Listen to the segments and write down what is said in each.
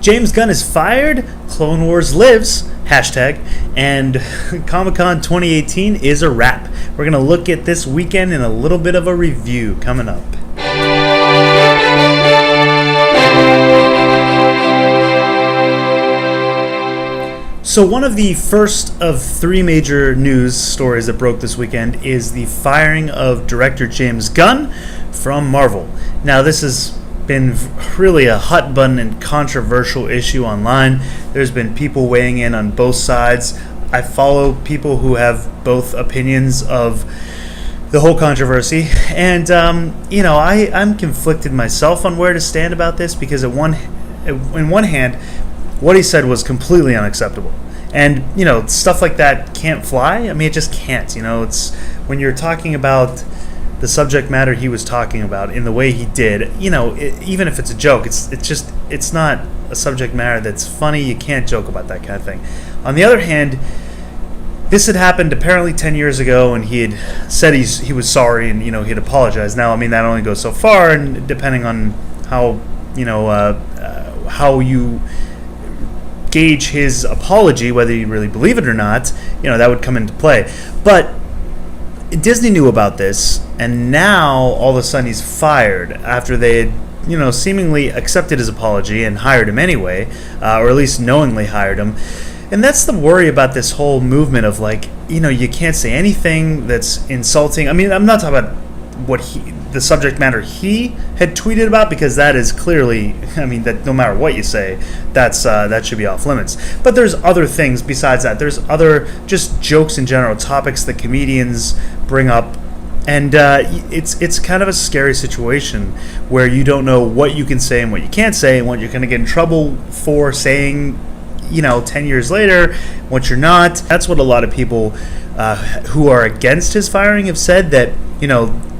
James Gunn is fired, Clone Wars lives, hashtag, and Comic-Con 2018 is a wrap. We're going to look at this weekend in a little bit of a review coming up. So one of the first of three major news stories that broke this weekend is the firing of director James Gunn from Marvel. Now this has been really a hot button and controversial issue online. There's been people weighing in on both sides. I follow people who have both opinions of the whole controversy, and I'm conflicted myself on where to stand about this, because in one hand, what he said was completely unacceptable. And, stuff like that can't fly. I mean, it just can't. It's when you're talking about the subject matter he was talking about in the way he did, even if it's a joke, it's not a subject matter that's funny. You can't joke about that kind of thing. On the other hand, this had happened apparently 10 years ago, and he had said he was sorry, and, he'd apologized. Now, I mean, that only goes so far, and depending on how you gauge his apology, whether you really believe it or not, that would come into play. But Disney knew about this, and now all of a sudden he's fired after they had, seemingly accepted his apology and hired him anyway, or at least knowingly hired him. And that's the worry about this whole movement of, you can't say anything that's insulting. I mean, I'm not talking about the subject matter he had tweeted about, because that is clearly, that no matter what you say, that should be off limits. But there's other things besides that. There's other just jokes in general, topics that comedians bring up, and it's kind of a scary situation where you don't know what you can say and what you can't say, and what you're going to get in trouble for saying 10 years later, what you're not. That's what a lot of people who are against his firing have said, that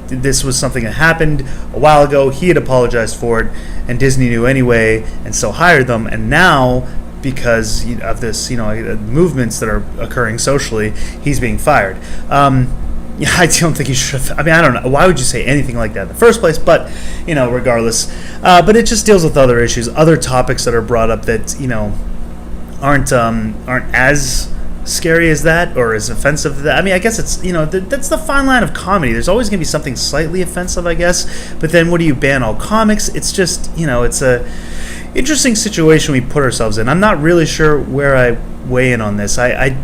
this was something that happened a while ago. He had apologized for it, and Disney knew anyway, and so hired them. And now, because of this, movements that are occurring socially, he's being fired. I don't think he should have. I don't know. Why would you say anything like that in the first place? But, regardless. But it just deals with other issues, other topics that are brought up that, aren't as scary as that, or as offensive as that. I guess it's, that's the fine line of comedy. There's always going to be something slightly offensive, I guess. But then what do you ban all comics? It's just, it's a interesting situation we put ourselves in. I'm not really sure where I weigh in on this. I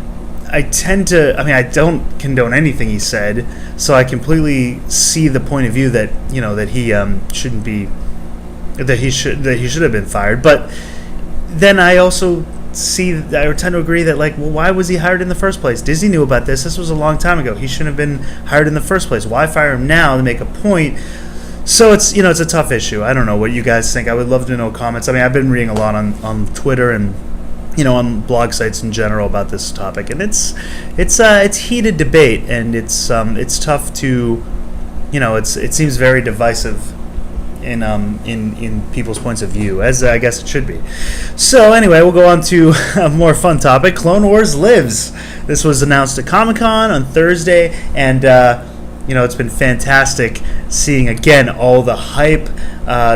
tend to, I don't condone anything he said, so I completely see the point of view that, that he shouldn't be, that he should have been fired. But then I also I tend to agree that, why was he hired in the first place? Disney knew about this. This was a long time ago. He shouldn't have been hired in the first place. Why fire him now to make a point? So it's, it's a tough issue. I don't know what you guys think. I would love to know comments. I've been reading a lot on Twitter and, on blog sites in general about this topic, and it's heated debate, and it's tough to, it seems very divisive in people's points of view, as I guess it should be. So anyway, we'll go on to a more fun topic. Clone Wars lives. This was announced at Comic-Con on Thursday, and it's been fantastic seeing again all the hype.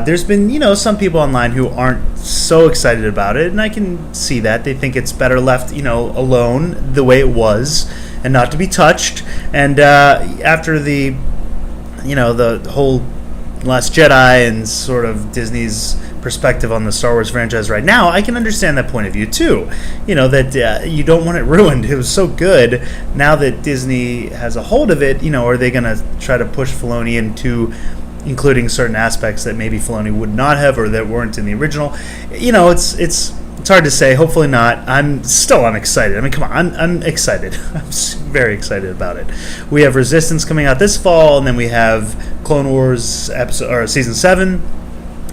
There's been some people online who aren't so excited about it, and I can see that. They think it's better left alone the way it was and not to be touched. And after the whole Last Jedi and sort of Disney's perspective on the Star Wars franchise right now, I can understand that point of view too. That you don't want it ruined. It was so good. Now that Disney has a hold of it, are they going to try to push Filoni into including certain aspects that maybe Filoni would not have, or that weren't in the original? It's hard to say. Hopefully not. I'm excited. Come on, I'm excited. I'm very excited about it. We have Resistance coming out this fall, and then we have Clone Wars season 7,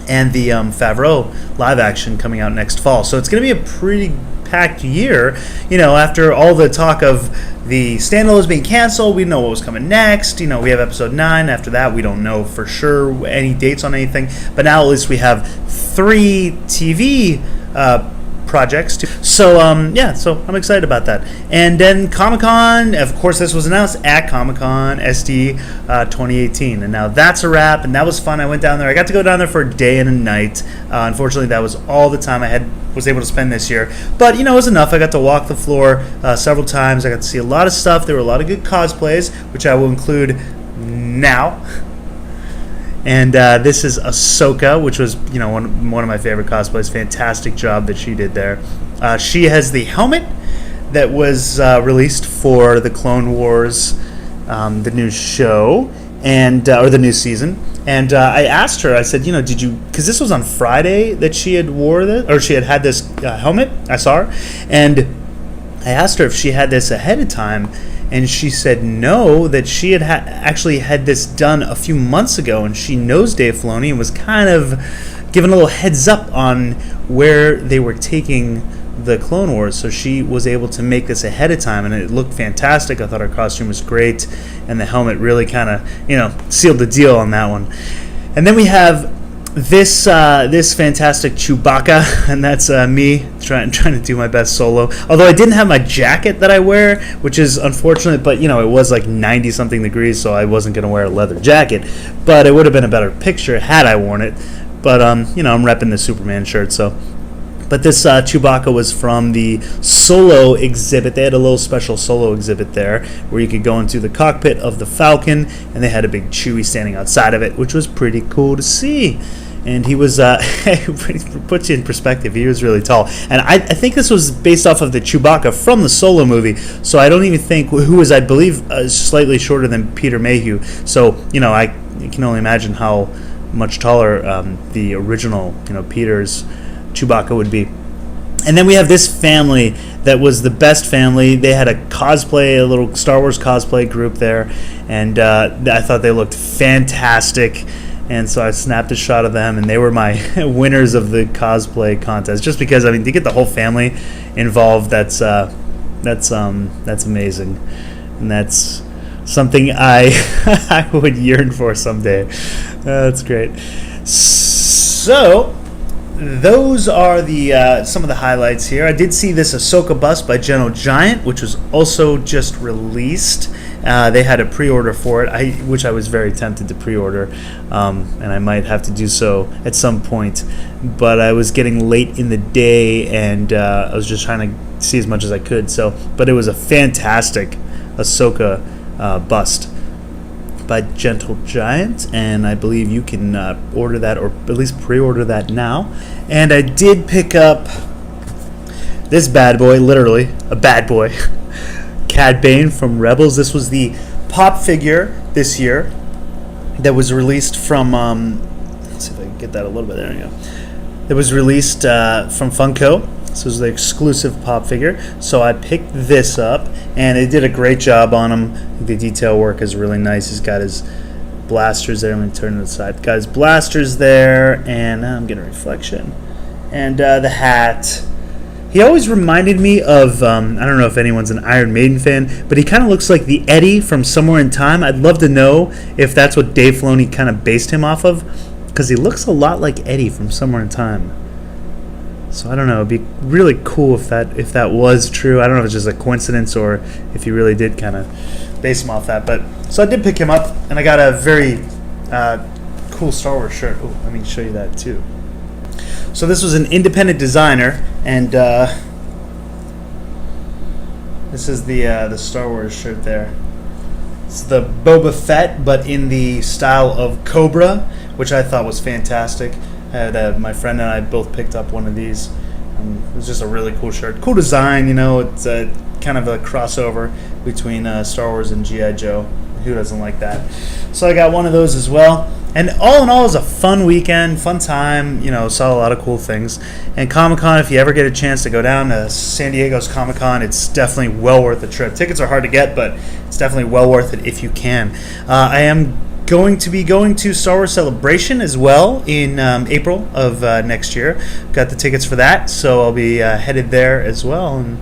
and the Favreau live action coming out next fall. So it's going to be a pretty packed year. After all the talk of the standalones being canceled, we know what was coming next. We have episode 9. After that, we don't know for sure any dates on anything. But now at least we have 3 TV projects too. So yeah, so I'm excited about that. And then Comic-Con, of course, this was announced at Comic-Con SD 2018, and now that's a wrap. And that was fun. I went down there. I got to go down there for a day and a night. Unfortunately, that was all the time I was able to spend this year, but it was enough. I got to walk the floor several times. I got to see a lot of stuff. There were a lot of good cosplays, which I will include now. And this is Ahsoka, which was one of my favorite cosplays. Fantastic job that she did there. She has the helmet that was released for the Clone Wars, the new show, and or the new season. And I asked her, I said, did you, because this was on Friday that she had wore this, or she had this helmet. I saw her, and I asked her if she had this ahead of time, and she said no, that she had actually had this done a few months ago, and she knows Dave Filoni and was kind of giving a little heads up on where they were taking the Clone Wars, so she was able to make this ahead of time, and it looked fantastic. I thought her costume was great, and the helmet really kind of sealed the deal on that one. And then we have this fantastic Chewbacca, and that's me trying to do my best solo. Although I didn't have my jacket that I wear, which is unfortunate, but it was like 90 something degrees, so I wasn't going to wear a leather jacket. But it would have been a better picture had I worn it. But I'm repping the Superman shirt, so. But this Chewbacca was from the Solo exhibit. They had a little special Solo exhibit there where you could go into the cockpit of the Falcon, and they had a big Chewie standing outside of it, which was pretty cool to see. And he was, puts you in perspective, he was really tall. And I think this was based off of the Chewbacca from the Solo movie, so I don't even think, who was, I believe, slightly shorter than Peter Mayhew. So, I can only imagine how much taller the original, Peter's Chewbacca would be. And then we have this family that was the best family. They had a little Star Wars cosplay group there, and I thought they looked fantastic. And so I snapped a shot of them, and they were my winners of the cosplay contest. Just because, to get the whole family involved, that's amazing, and that's something I would yearn for someday. That's great. So those are the some of the highlights here. I did see this Ahsoka bust by Gentle Giant, which was also just released. They had a pre-order for it, which I was very tempted to pre-order, and I might have to do so at some point. But I was getting late in the day, and I was just trying to see as much as I could. But it was a fantastic Ahsoka bust by Gentle Giant, and I believe you can order that, or at least pre-order that now. And I did pick up this bad boy, literally a bad boy, Cad Bane from Rebels. This was the pop figure this year that was released from let's see if I can get that a little bit. There we go. It was released from Funko. This was the exclusive pop figure. So I picked this up, and they did a great job on him. The detail work is really nice. He's got his blasters there. I'm going to turn to the side. Got his blasters there, and I'm getting a reflection. And the hat. He always reminded me of, I don't know if anyone's an Iron Maiden fan, but he kind of looks like the Eddie from Somewhere in Time. I'd love to know if that's what Dave Filoni kind of based him off of, because he looks a lot like Eddie from Somewhere in Time. So I don't know. It'd be really cool if that was true. I don't know if it's just a coincidence or if he really did kind of base him off that. But so I did pick him up, and I got a very cool Star Wars shirt. Oh, let me show you that too. So this was an independent designer, and this is the Star Wars shirt there. It's the Boba Fett, but in the style of Cobra, which I thought was fantastic. I had my friend and I both picked up one of these. It was just a really cool shirt. Cool design, it's kind of a crossover between Star Wars and G.I. Joe. Who doesn't like that? So I got one of those as well. And all in all, it was a fun weekend, fun time. Saw a lot of cool things. And Comic-Con, if you ever get a chance to go down to San Diego's Comic-Con, it's definitely well worth the trip. Tickets are hard to get, but it's definitely well worth it if you can. I am going to be going to Star Wars Celebration as well in April of next year. Got the tickets for that, so I'll be headed there as well, and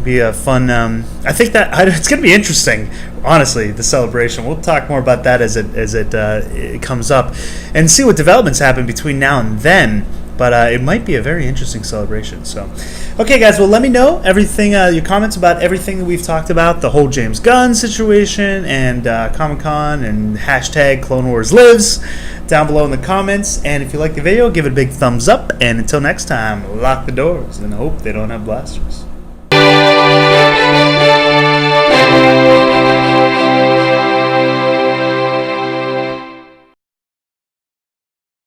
be a fun. I think that it's going to be interesting. Honestly, the celebration. We'll talk more about that as it comes up, and see what developments happen between now and then. But it might be a very interesting celebration. So, okay, guys. Well, let me know everything, your comments about everything that we've talked about, the whole James Gunn situation, and Comic-Con, and hashtag Clone Wars lives, down below in the comments. And if you like the video, give it a big thumbs up. And until next time, lock the doors and hope they don't have blasters.